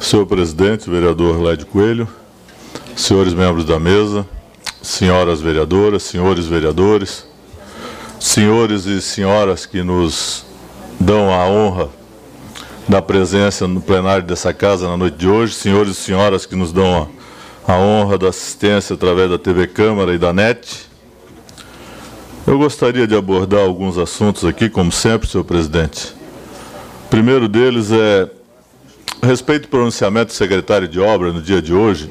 Senhor presidente, vereador Lédio Coelho, senhores membros da mesa, senhoras vereadoras, senhores vereadores, senhores e senhoras que nos dão a honra da presença no plenário dessa casa na noite de hoje, senhores e senhoras que nos dão a honra da assistência através da TV Câmara e da NET. Eu gostaria de abordar alguns assuntos aqui, como sempre, senhor presidente. O primeiro deles é a respeito do pronunciamento do secretário de obra no dia de hoje.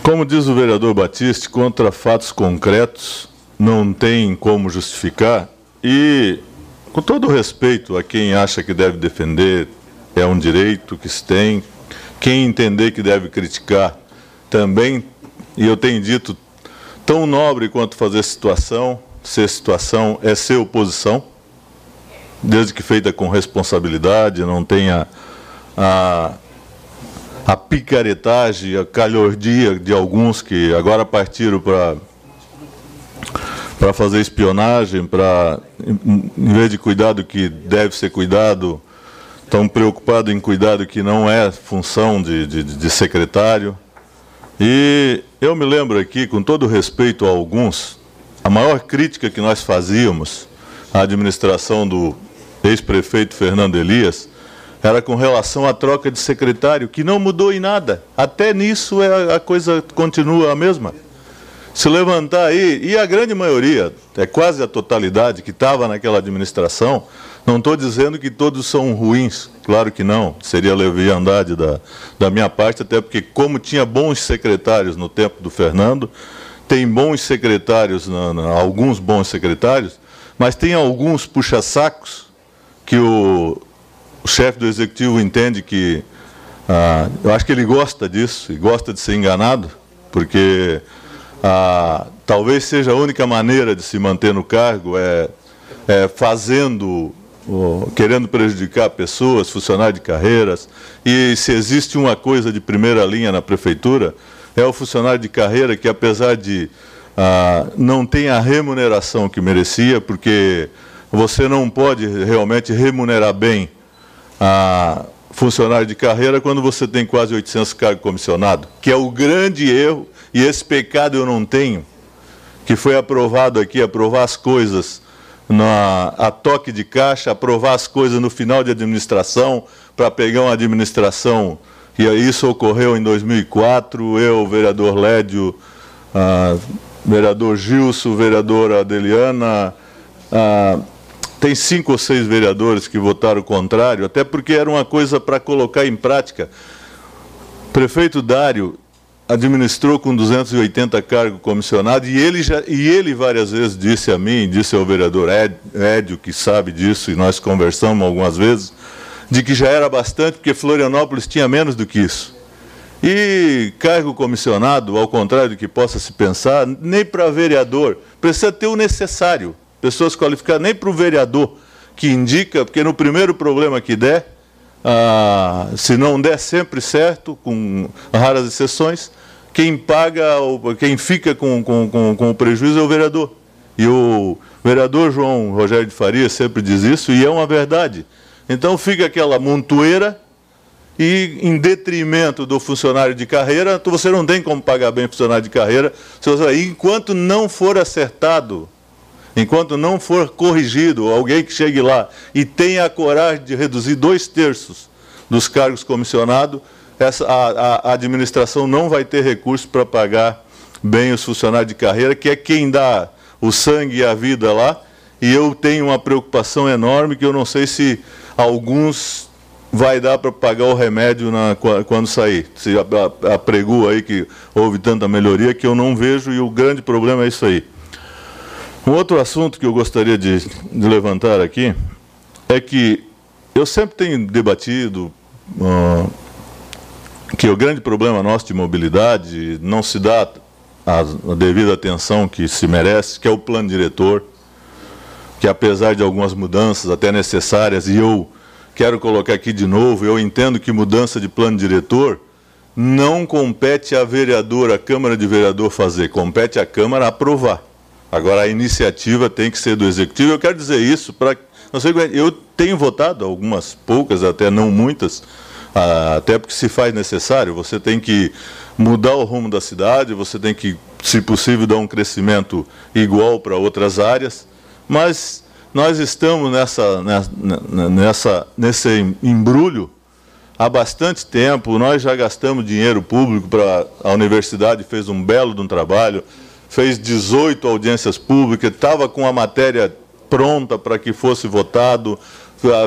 Como diz o vereador Batiste, contra fatos concretos não tem como justificar, e com todo respeito a quem acha que deve defender, é um direito que se tem, quem entender que deve criticar também, e eu tenho dito, tão nobre quanto fazer situação, ser situação é ser oposição, desde que feita com responsabilidade, não tenha a picaretagem, a calhordia de alguns que agora partiram para fazer espionagem, em vez de cuidar do que deve ser cuidado, estão preocupados em cuidar do que não é função de secretário. E eu me lembro aqui, com todo respeito a alguns, a maior crítica que nós fazíamos à administração do ex-prefeito Fernando Elias era com relação à troca de secretário, que não mudou em nada. Até nisso a coisa continua a mesma. Se levantar aí, e a grande maioria, é quase a totalidade que estava naquela administração, não estou dizendo que todos são ruins, claro que não, seria leviandade da minha parte, até porque como tinha bons secretários no tempo do Fernando, tem bons secretários, alguns bons secretários, mas tem alguns puxa-sacos que o chefe do executivo entende que, eu acho que ele gosta disso, e gosta de ser enganado, porque talvez seja a única maneira de se manter no cargo, querendo prejudicar pessoas, funcionários de carreiras, e se existe uma coisa de primeira linha na prefeitura, é o funcionário de carreira que, apesar de não ter a remuneração que merecia, porque você não pode realmente remunerar bem a funcionário de carreira quando você tem quase 800 cargos comissionados, que é o grande erro, e esse pecado eu não tenho, que foi aprovado aqui, aprovar as coisas a toque de caixa, aprovar as coisas no final de administração, para pegar uma administração, e isso ocorreu em 2004, eu, vereador Lédio, vereador Gilson, vereadora Adeliana, tem 5 ou 6 vereadores que votaram contrário, até porque era uma coisa para colocar em prática. O prefeito Dário administrou com 280 cargos comissionados, e ele várias vezes disse a mim, disse ao vereador Édio, que sabe disso, e nós conversamos algumas vezes, de que já era bastante, porque Florianópolis tinha menos do que isso. E cargo comissionado, ao contrário do que possa se pensar, nem para vereador, precisa ter o necessário, pessoas qualificadas, nem para o vereador que indica, porque no primeiro problema que der, se não der sempre certo, com raras exceções, quem paga, quem fica com o prejuízo é o vereador. E o vereador João Rogério de Faria sempre diz isso, e é uma verdade. Então fica aquela montoeira, e em detrimento do funcionário de carreira, você não tem como pagar bem o funcionário de carreira, enquanto não for acertado, enquanto não for corrigido, alguém que chegue lá e tenha a coragem de reduzir 2/3 dos cargos comissionados, a administração não vai ter recurso para pagar bem os funcionários de carreira, que é quem dá o sangue e a vida lá, e eu tenho uma preocupação enorme, que eu não sei se alguns vai dar para pagar o remédio quando sair. Se apregou aí que houve tanta melhoria que eu não vejo, e o grande problema é isso aí. Um outro assunto que eu gostaria de levantar aqui é que eu sempre tenho debatido que o grande problema nosso de mobilidade não se dá a devida atenção que se merece, que é o plano diretor, que apesar de algumas mudanças até necessárias, e eu quero colocar aqui de novo, eu entendo que mudança de plano diretor não compete à vereadora, à Câmara de Vereador fazer, compete à Câmara aprovar. Agora, a iniciativa tem que ser do Executivo. Eu quero dizer isso para... Eu tenho votado, algumas poucas, até não muitas, até porque se faz necessário, você tem que mudar o rumo da cidade, você tem que, se possível, dar um crescimento igual para outras áreas, mas nós estamos nesse embrulho há bastante tempo. Nós já gastamos dinheiro público para a universidade, fez um belo de um trabalho, fez 18 audiências públicas, estava com a matéria pronta para que fosse votado,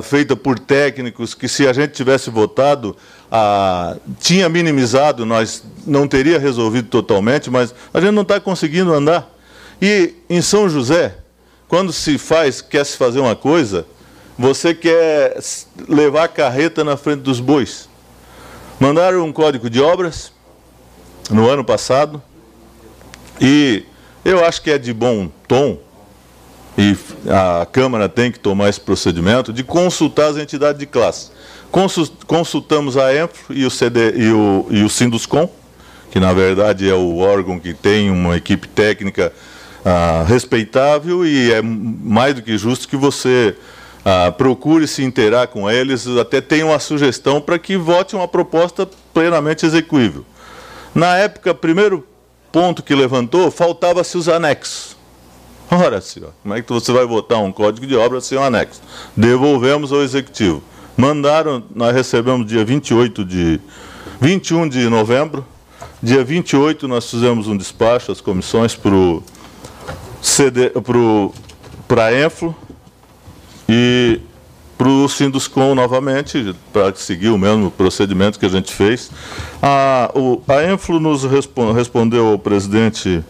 feita por técnicos, que se a gente tivesse votado, tinha minimizado, nós não teria resolvido totalmente, mas a gente não está conseguindo andar. E em São José, quando quer se fazer uma coisa, você quer levar a carreta na frente dos bois. Mandaram um código de obras no ano passado, e eu acho que é de bom tom, e a Câmara tem que tomar esse procedimento, de consultar as entidades de classe. Consultamos a ENFLO e o Sinduscom, que na verdade é o órgão que tem uma equipe técnica respeitável, e é mais do que justo que você procure se inteirar com eles, até tem uma sugestão para que vote uma proposta plenamente execuível. Na época, primeiro ponto que levantou, faltava-se os anexos. Ora, senhor, como é que você vai votar um código de obra sem um anexo? Devolvemos ao Executivo. Mandaram, nós recebemos dia 21 de novembro, dia 28 nós fizemos um despacho às comissões para a ENFLO e para o Sinduscom novamente, para seguir o mesmo procedimento que a gente fez. A ENFLO nos respondeu ao presidente,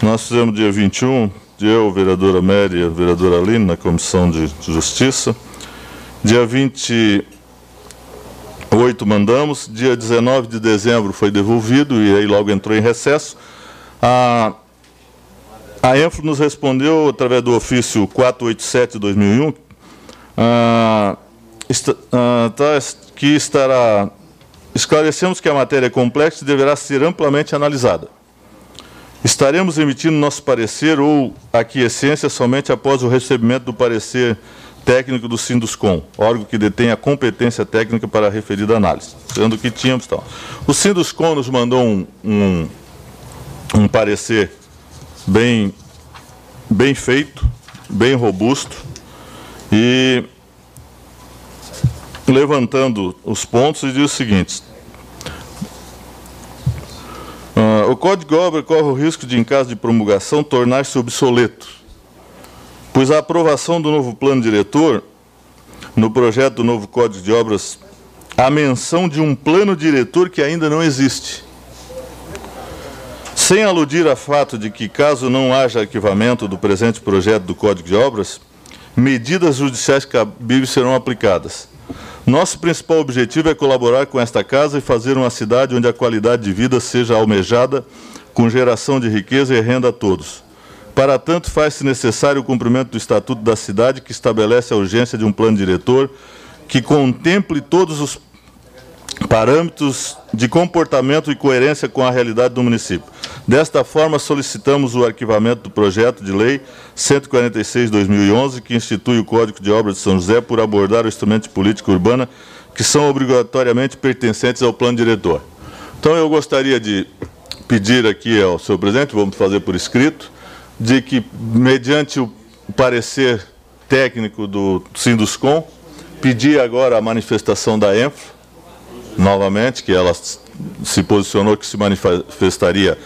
nós fizemos dia 21, eu, vereadora Mary e a vereadora Aline, na Comissão de Justiça. Dia 28 mandamos, dia 19 de dezembro foi devolvido, e aí logo entrou em recesso. A ENFLO nos respondeu, através do ofício 487 de 2001, esclarecemos que a matéria é complexa e deverá ser amplamente analisada. Estaremos emitindo nosso parecer ou aquiescência somente após o recebimento do parecer técnico do Sinduscom, órgão que detém a competência técnica para a referida análise, sendo que tínhamos tal. O Sinduscom nos mandou um parecer bem feito, bem robusto, e levantando os pontos, e diz o seguinte: o Código de Obra corre o risco de, em caso de promulgação, tornar-se obsoleto, pois a aprovação do novo plano diretor, no projeto do novo Código de Obras, há menção de um plano diretor que ainda não existe. Sem aludir a fato de que, caso não haja arquivamento do presente projeto do Código de Obras, medidas judiciais cabíveis serão aplicadas. Nosso principal objetivo é colaborar com esta casa e fazer uma cidade onde a qualidade de vida seja almejada, com geração de riqueza e renda a todos. Para tanto, faz-se necessário o cumprimento do Estatuto da Cidade, que estabelece a urgência de um plano diretor que contemple todos os parâmetros de comportamento e coerência com a realidade do município. Desta forma, solicitamos o arquivamento do projeto de lei 146/2011, que institui o Código de Obras de São José por abordar o instrumento de política urbana que são obrigatoriamente pertencentes ao plano diretor. Então, eu gostaria de pedir aqui ao senhor presidente, vamos fazer por escrito, de que, mediante o parecer técnico do Sinduscom, pedir agora a manifestação da ENFLO, novamente, que ela se posicionou que se manifestaria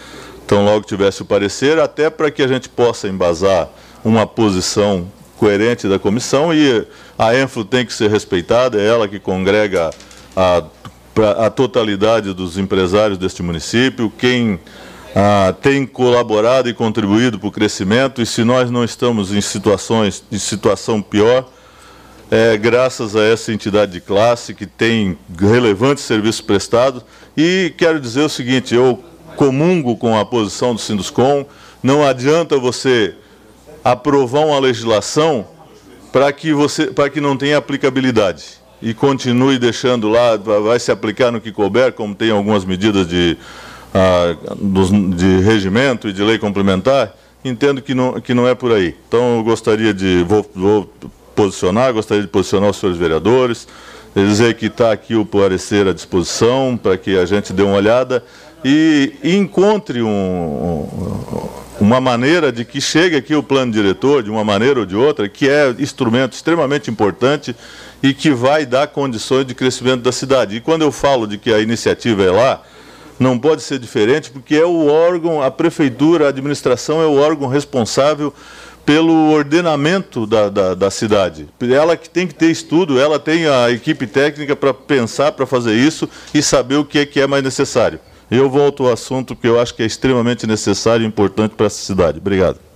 tão logo tivesse o parecer, até para que a gente possa embasar uma posição coerente da comissão, e a ENFLO tem que ser respeitada, é ela que congrega a totalidade dos empresários deste município, quem tem colaborado e contribuído para o crescimento, e se nós não estamos em situação pior, graças a essa entidade de classe que tem relevantes serviços prestados. E quero dizer o seguinte: eu comungo com a posição do Sinduscom. Não adianta você aprovar uma legislação para que não tenha aplicabilidade e continue deixando lá, vai se aplicar no que couber, como tem algumas medidas de regimento e de lei complementar. Entendo que não é por aí. Então, eu gostaria de... Gostaria de posicionar os senhores vereadores, dizer que está aqui o parecer à disposição para que a gente dê uma olhada e encontre uma maneira de que chegue aqui o plano diretor, de uma maneira ou de outra, que é instrumento extremamente importante e que vai dar condições de crescimento da cidade. E quando eu falo de que a iniciativa é lá, não pode ser diferente, porque é o órgão, a prefeitura, a administração é o órgão responsável pelo ordenamento da cidade. Ela que tem que ter estudo, ela tem a equipe técnica para pensar, para fazer isso e saber o que é mais necessário. Eu volto ao assunto que eu acho que é extremamente necessário e importante para essa cidade. Obrigado.